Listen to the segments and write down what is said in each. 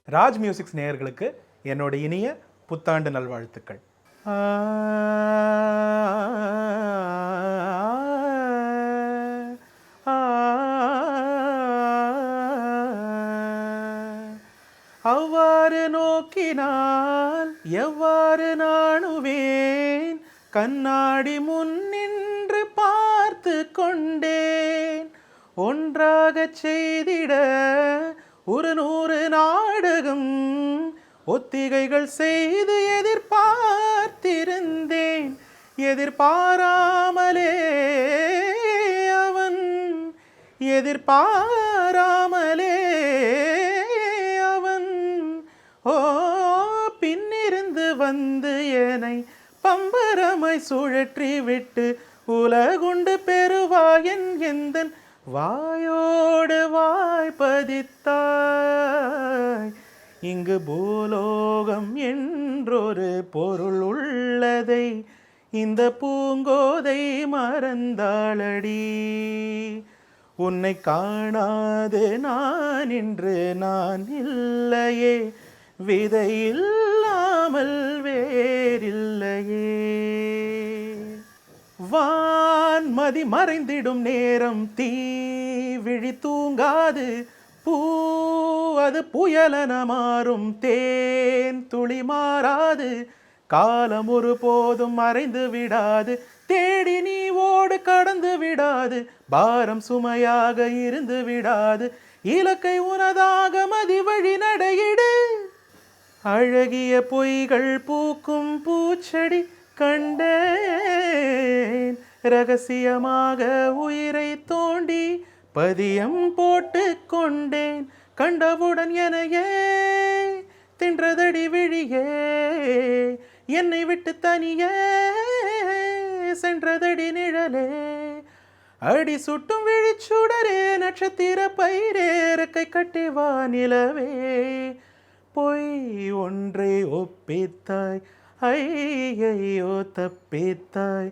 Raj musics நேயர்களுக்கு என்னோட இனிய புத்தாண்டு நல்வாழ்த்துக்கள். அவ்வாறு நோக்கினால் எவ்வாறு நாணுவேன், கண்ணாடி முன்னின்று பார்த்து கொண்டேன். ஒன்றாக செய்திட 100 நாடகம் ஒத்திகைகள் செய்து எதிர்பார்த்திருந்தேன். எதிர்பாராமலே அவன் எதிர்பாராமலே அவன் பின்னிருந்து வந்து என்னை பம்பரமாய் சுழற்றி விட்டு உலகுண்டு பெறுவாயன் எந்தன் வாயோடு வாய்ப்பதித்தாய். இங்கு பூலோகம் என்றொரு பொருள் உள்ளதை இந்த பூங்கோதை மறந்தாளடி. உன்னை காணாது நான் இன்று நான் இல்லையே, விதை இல்லாமல் வேறில்லையே. வான்மதி மறைந்திடும் நேரம் தீ விழி தூங்காது, பூ அது புயலென மாறும் தேன் துளி மாறாது. காலம் ஒரு போதும் மறைந்து விடாது, தேடி நீ ஓடு கடந்து விடாது. பாரம் சுமையாக இருந்து விடாது, இலக்கை உனதாக மதி வழி நடையிடு. அழகிய பொய்கள் பூக்கும் பூச்செடி கண்டேன், ரகசியமாக உயிரை தோண்டி பதியம் போட்டு கொண்டேன். கண்டவுடன் எனையே தின்றதடி விழியே, என்னை விட்டு தனியே சென்றதடி நிழலே. அடி சுட்டும் விழிச்சுடரே, நட்சத்திர பயிரேறக்கை கட்டி வானிலவே. பொய் ஒன்றை ஒப்பித்தாய், ஐயையோ தப்பித்தாய்.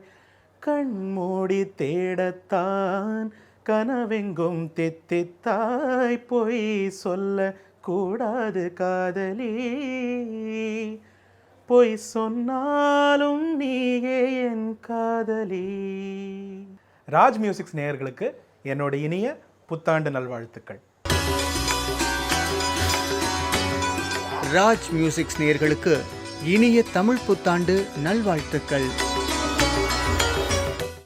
கண்மூடி தேடத்தான் கனவெங்கும் தித்தித்தாய். பொய் சொல்ல கூடாது காதலி, பொய் சொன்னாலும் நீயே என் காதலி. ராஜ் மியூசிக்ஸ் நேயர்களுக்கு என்னோட இனிய புத்தாண்டு நல்வாழ்த்துக்கள். ராஜ் மியூசிக்ஸ் நேயர்களுக்கு இனிய தமிழ் புத்தாண்டு நல்வாழ்த்துக்கள்.